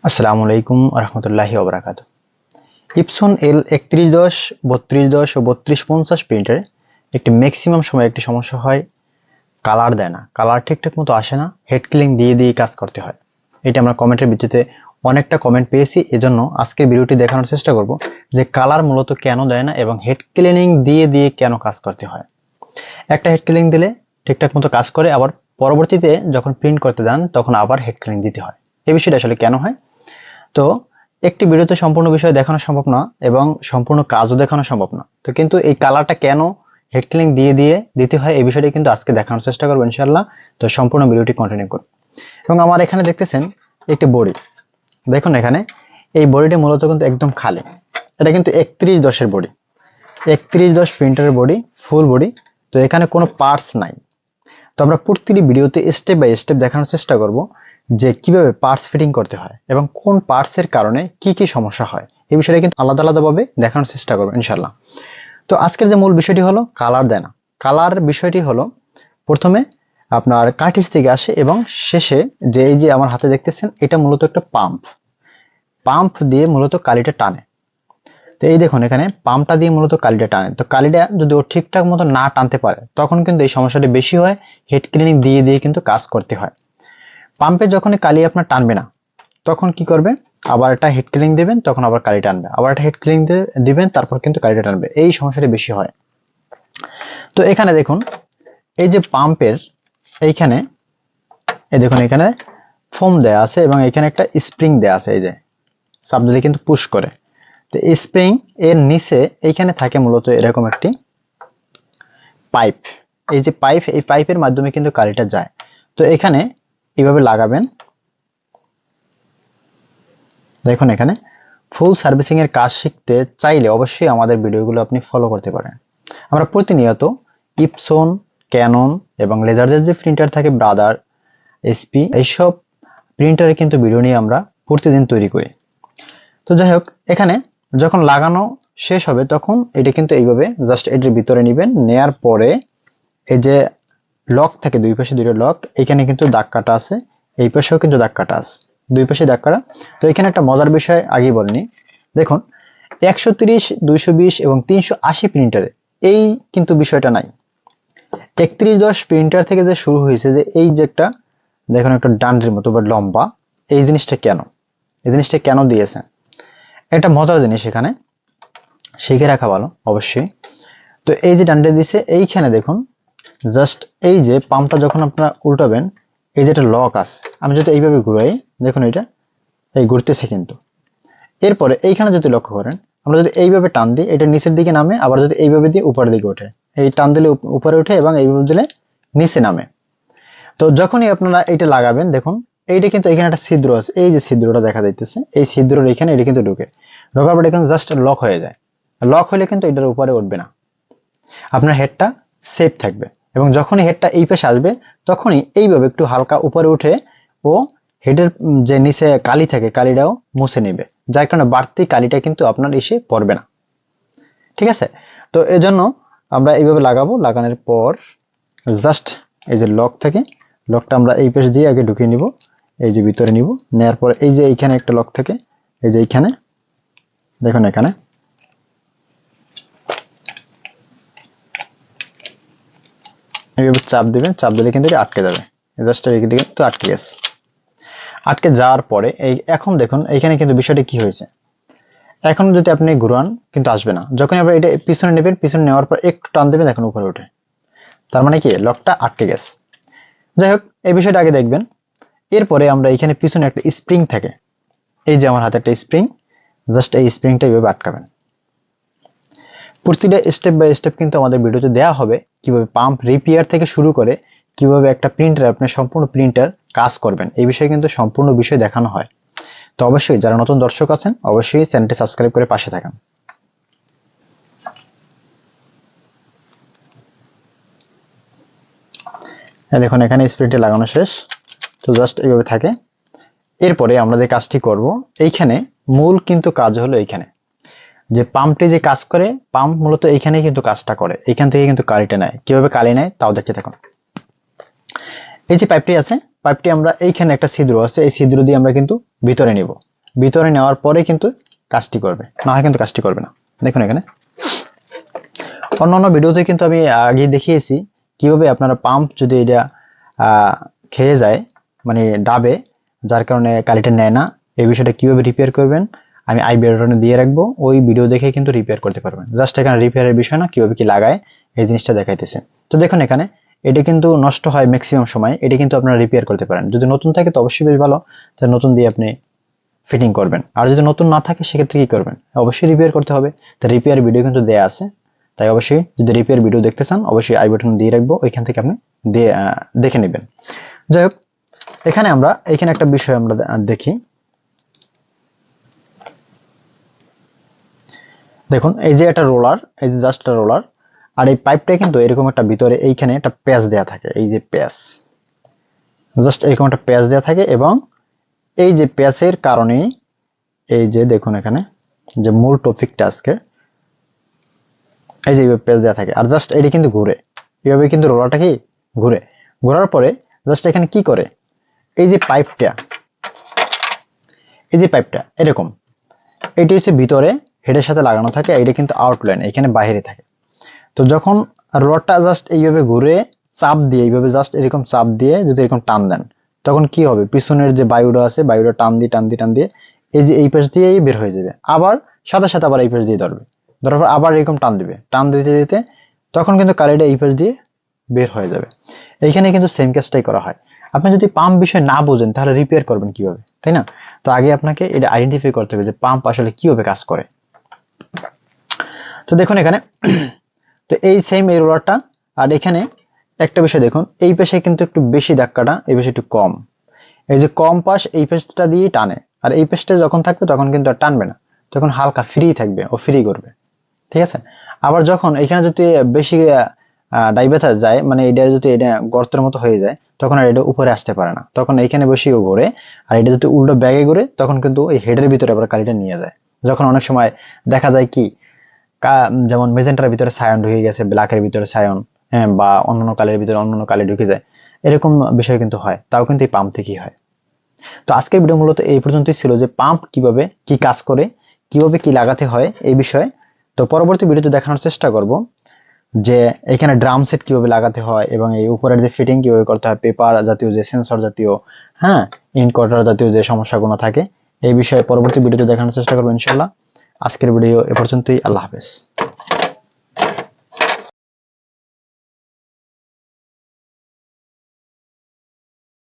আসসালামু আলাইকুম রহমতুল্লাহি ওয়া বারাকাতুহু। ইপসন L3110, 3210 ও 3250 প্রিন্টারে একটি ম্যাক্সিমাম সময় একটি সমস্যা হয়, কালার দেয় না, কালার ঠিকঠাক মতো আসে না, হেড কিলিং দিয়ে দিয়ে কাজ করতে হয়। এটা আমরা কমেন্টের ভিত্তিতে অনেকটা কমেন্ট পেয়েছি, এজন্য আজকের ভিডিওটি দেখানোর চেষ্টা করব যে কালার মূলত কেন দেয় না এবং হেড ক্লিনিং দিয়ে দিয়ে কেন কাজ করতে হয়। একটা হেড ক্লিনিং দিলে ঠিকঠাক মতো কাজ করে, আবার পরবর্তীতে যখন প্রিন্ট করতে যান তখন আবার হেড ক্লিনিং দিতে হয়। এই বিষয়টা আসলে কেন হয়? তো একটি ভিডিওতে সম্পূর্ণ বিষয় দেখানো সম্ভব না এবং সম্পূর্ণ কাজও দেখানো সম্ভব না। তো কিন্তু এই কালারটা কেন হেড ক্লিনিং দিয়ে দিয়ে দিতে হয় এই বিষয়টা কিন্তু আজকে দেখানোর চেষ্টা করবো ইনশাআল্লাহ। তো সম্পূর্ণ ভিডিওটি কন্টিনিউ করুন। এবং আমার এখানে দেখতেছেন একটি বডি, দেখুন এখানে এই বডিটি মূলত কিন্তু একদম খালি। এটা কিন্তু 3110 এর বডি, 3110 প্রিন্টারের বডি, ফুল বডি। তো এখানে কোনো পার্টস নাই। তো আমরা প্রতিটি ভিডিওতে স্টেপ বাই স্টেপ দেখানোর চেষ্টা করব যে কিভাবে পার্টস ফিটিং করতে হয় এবং কোন পার্টসের কারণে কি কি সমস্যা হয়, এই বিষয়টা কিন্তু আলাদা আলাদাভাবে দেখানোর চেষ্টা করবো ইনশাল্লাহ। তো আজকের যে মূল বিষয়টি হলো কালার দেয় না। কালার বিষয়টি হলো প্রথমে আপনার কার্টিজ থেকে আসে এবং শেষে যে এই যে আমার হাতে দেখতেছেন এটা মূলত একটা পাম্প দিয়ে মূলত কালিটা টানে। তো এই দেখুন এখানে পাম্পটা দিয়ে মূলত কালিটা টানে। তো কালিটা যদি ও ঠিকঠাক মতো না টানতে পারে তখন কিন্তু এই সমস্যাটি বেশি হয়, হেড ক্লিনিং দিয়ে দিয়ে কিন্তু কাজ করতে হয়। পাম্পে যখনই কালি আপনার টানবে না তখন কি করবে, আবার একটা হেড ক্লিনিং দেবেন, তখন আবার কালি টানবে, আবার একটা হেড ক্লিনিং দিবেন, তারপর কিন্তু কালিটা টানবে। এই সমস্যাটা বেশি হয়। তো এখানে দেখুন এই যে পাম্পের এইখানে এই দেখুন এখানে ফোম দেয়া আছে এবং এখানে একটা স্প্রিং দেয়া আছে, এই যে চাপ দিলে কিন্তু পুশ করে। তো এই স্প্রিং এর নিচে এইখানে থাকে মূলত এরকম একটি পাইপ। এই যে পাইপ, এই পাইপের মাধ্যমে কিন্তু কালিটা যায়। তো এখানে এইভাবে লাগাবেন। দেখুন এখানে ফুল সার্ভিসিং এর কাজ শিখতে চাইলে অবশ্যই আমাদের ভিডিওগুলো আপনি ফলো করতে পারেন। আমরা প্রতিনিয়ত ইপসন, ক্যানন এবং লেজারের যে প্রিন্টার থাকে ব্রাদার, এসপি, এইসব প্রিন্টারে কিন্তু ভিডিও নিয়ে আমরা প্রতিদিন তৈরি করি। তো যাই হোক, এখানে যখন লাগানো শেষ হবে তখন এটা কিন্তু এইভাবে জাস্ট এটার ভিতরে নেবেন, নেয়ার পরে এই যে লক থাকে, দুই পাশে দুটো লক, এখানে কিন্তু দাগ কাটা আছে, এই পাশেও কিন্তু দাগ কাটা আছে, দুই পাশে দাগ কাটা। তো এখানে একটা মজার বিষয় আগেই বলিনি, দেখুন 130, 220 এবং 380 প্রিন্টারে এই কিন্তু বিষয়টা নাই। 3110 প্রিন্টার থেকে যে শুরু হয়েছে যে এই যে একটা দেখুন একটা ডান্ডির মতো বা লম্বা, এই জিনিসটা কেন দিয়েছে, এটা মজার জিনিস, এখানে শিখে রাখা ভালো অবশ্যই। তো এই যে ডান্ডে দিছে এইখানে দেখুন জাস্ট এই যে পাম্পটা যখন আপনারা উল্টাবেন এই যে একটা লক আছে, আমি যদি এইভাবে ঘুরাই দেখুন এটা এই ঘুরতেছে কিন্তু। এরপরে এইখানে যদি লক্ষ্য করেন আমরা যদি এইভাবে টান দিই এটা নিচের দিকে নামে, আবার যদি এইভাবে দিয়ে উপরের দিকে ওঠে, এই টান দিলে উপরে ওঠে এবং এইভাবে দিলে নিচে নামে। তো যখনই আপনারা এটা লাগাবেন দেখুন এইটা কিন্তু এখানে একটা ছিদ্র আছে, এই যে ছিদ্রটা দেখা যাইতেছে এই ছিদ্রের এখানে এটা কিন্তু ঢোকার পর এখানে জাস্ট লক হয়ে যায়। লক হলে কিন্তু এটার উপরে উঠবে না, আপনার হেডটা সেফ থাকবে। এবং যখনই হেডটা এই পাশে আসবে তখনই এইভাবে একটু হালকা উপরে উঠে ও হেডের যে নিচে কালি থাকে কালিটাও মুছে নেবে, যার কারণে বাড়তি কালিটা কিন্তু আপনার এসে পড়বে না। ঠিক আছে? তো এজন্য আমরা এইভাবে লাগাবো, লাগানোর পর জাস্ট এই যে লক থাকে, লকটা আমরা এই পাশে দিয়ে আগে ঢুকিয়ে নিব, এই যে ভিতরে নিব, নেওয়ার পর এই যে এইখানে একটা লক থাকে, এই যে এইখানে দেখুন এখানে এইভাবে চাপ দিবেন, চাপ দিলে কিন্তু এটা আটকে যাবে, জাস্ট এইদিকে কিন্তু আটকে গেছে। আটকে যাওয়ার পরে এই এখন দেখুন এইখানে কিন্তু বিষয়টা কি হয়েছে, এখন যদি আপনি ঘুরান কিন্তু আসবে না। যখন আপনি এটা পিছনে নেবেন, পিছনে নেওয়ার পর একটু টান দেবেন দেখুন উপরে ওঠে, তার মানে কি লকটা আটকে গেছে। যাই হোক, এই বিষয়টা আগে দেখবেন। এরপরে আমরা এখানে পিছনে একটা স্প্রিং থাকে, এই যে আমার হাতে একটা স্প্রিং, জাস্ট এই স্প্রিংটা এইভাবে আটকাবেন। প্রতিটা স্টেপ বাই স্টেপ কিন্তু আমাদের ভিডিওতে দেওয়া হবে কিভাবে পাম্প রিপেয়ার থেকে শুরু করে কিভাবে একটা প্রিন্টার আপনার সম্পূর্ণ প্রিন্টার কাজ করবেন, এই বিষয়ে কিন্তু সম্পূর্ণ বিষয় দেখানো হয়। তো অবশ্যই যারা নতুন দর্শক আছেন অবশ্যই চ্যানেলটি সাবস্ক্রাইব করে পাশে থাকুন। দেখুন এখানে স্প্রিংটি লাগানো শেষ, তো জাস্ট এইভাবে থাকে। এরপরে আমরা যে কাজটি করব, এইখানে মূল কিন্তু কাজ হলো এইখানে যে পাম্পটি যে কাজ করে, পাম্প মূলত এইখানে কিন্তু কাজটা করে, এইখান থেকে কিন্তু কালিটা নেয়। কিভাবে কালি নেয় তাও দেখতে থাকুন। এই যে পাইপটি আছে, পাইপটি আমরা এইখানে একটা ছিদ্র আছে, এই ছিদ্র দিয়ে আমরা কিন্তু ভিতরে নিব। ভিতরে নেওয়ার পরে কিন্তু কাজটি করবে, না হয় কিন্তু কাজটি করবে না। দেখুন এখানে অন্যান্য ভিডিওতে কিন্তু আমি আগে দেখিয়েছি কিভাবে আপনারা পাম্প যদি এটা খেয়ে যায় মানে ডাবে, যার কারণে কালিটা নেয় না, এই বিষয়টা কিভাবে রিপেয়ার করবেন আমি আই বাটনে দিয়ে রাখবো, ওই ভিডিও দেখে কিন্তু রিপেয়ার করতে পারবেন। জাস্ট এখানে রিপেয়ারের বিষয় না, কিভাবে কি লাগায় এই জিনিসটা দেখাইতেছে। তো দেখুন এখানে এটা কিন্তু নষ্ট হয় ম্যাক্সিমাম সময়, এটা কিন্তু আপনারা রিপেয়ার করতে পারেন। যদি নতুন থাকে তো অবশ্যই বেশ ভালো, তাহলে নতুন দিয়ে আপনি ফিটিং করবেন। আর যদি নতুন না থাকে সেক্ষেত্রে কি করবেন, অবশ্যই রিপেয়ার করতে হবে। তো রিপেয়ার ভিডিও কিন্তু দেয়া আছে, তাই অবশ্যই যদি রিপেয়ার ভিডিও দেখতে চান অবশ্যই আই বাটন দিয়ে রাখবো, ওইখান থেকে আপনি দেখে নেবেন। যাই হোক, এখানে একটা বিষয় আমরা দেখি। দেখুন এই যে একটা রোলার, এই যে জাস্ট একটা রোলার, আর এই পাইপটা কিন্তু এরকম একটা ভিতরে এইখানে একটা প্যাচ দেয়া থাকে, এই যে প্যাচ, জাস্ট এরকম একটা প্যাচ দেয়া থাকে, এবং এই যে প্যাচের কারণে এই যে দেখুন এখানে যে মূল টপিকটা আজকে, এই যে প্যাচ দেওয়া থাকে, আর জাস্ট এটি কিন্তু ঘুরে এইভাবে, কিন্তু রোলারটা কি ঘুরে, ঘোরার পরে জাস্ট এখানে কি করে, এই যে পাইপটা এরকম, এটি হচ্ছে ভিতরে হেডের সাথে লাগানো থাকে, এটা কিন্তু আউটলাইন এখানে বাইরে থাকে। তো যখন রোলারটা জাস্ট এইভাবে ঘুরে চাপ দিয়ে, এইভাবে জাস্ট এরকম চাপ দিয়ে যদি এরকম টান দেন, তখন কি হবে, পিছনের যে বায়ুটা আছে বায়ুটা টান দিয়ে এই যে এই পাশ দিয়েই বের হয়ে যাবে, আবার সাথে সাথে আবার এই পাশ দিয়ে ধরবে, ধরার পর আবার এরকম টান দিতে দিতে তখন কিন্তু কারেন্টটা এই পাশ দিয়ে বের হয়ে যাবে। এইখানে কিন্তু সেম কাজটাই করা হয়। আপনি যদি পাম্প বিষয় না বোঝেন তাহলে রিপেয়ার করবেন কিভাবে, তাই না? তো আগে আপনাকে এটা আইডেন্টিফাই করতে হবে যে পাম্প আসলে কিভাবে কাজ করে। তো দেখুন এখানে তো এই সেম এই রোলারটা, আর এখানে একটা বিষয় দেখুন, এই পাশে কিন্তু একটু বেশি ধাক্কাটা, এই পাশে একটু কম, এই যে কম পাশ এই পাশটা দিয়ে টানে, আর এই পাশটা যখন থাকবে তখন কিন্তু আর টানবে না, তখন হালকা ফ্রি থাকবে, ও ফ্রি করবে, ঠিক আছে? আবার যখন এখানে যদি বেশি ডাইভেথা যায়, মানে এটা যদি এটা গর্তের মতো হয়ে যায়, তখন আর এটা উপরে আসতে পারে না, তখন এখানে বসেও ঘোরে, আর এটা যদি উল্টো ব্যাগে ঘুরে তখন কিন্তু এই হেডের ভিতরে আবার কালিটা নিয়ে যায়। যখন অনেক সময় দেখা যায় কি, যেমন মেজেন্টার ভিতরে সায়ন ঢুকে গেছে, ব্ল্যাকের ভিতরে সায়ন, হ্যাঁ, বা অন্যান্য কালের ভিতরে অন্যান্য কালে ঢুকে যায়, এরকম বিষয় কিন্তু হয়, তাও কিন্তু এই পাম্প থেকেই হয়। তো আজকের ভিডিও মূলত এই পর্যন্তই ছিল, যে পাম্প কিভাবে কি কাজ করে, কিভাবে কি লাগাতে হয় এই বিষয়ে। তো পরবর্তী ভিডিওতে দেখানোর চেষ্টা করব যে এখানে ড্রাম সেট কিভাবে লাগাতে হয়, এবং এই উপরের যে ফিটিং কিভাবে করতে হয়, পেপার জাতীয় যে সেন্সর জাতীয়, হ্যাঁ, ইনকোয়ার্টার জাতীয় যে সমস্যাগুলো থাকে, এই বিষয়ে পরবর্তী ভিডিওতে দেখানোর চেষ্টা করবো ইনশাল্লাহ। আজকের ভিডিও এ পর্যন্তই, আল্লাহ হাফেজ।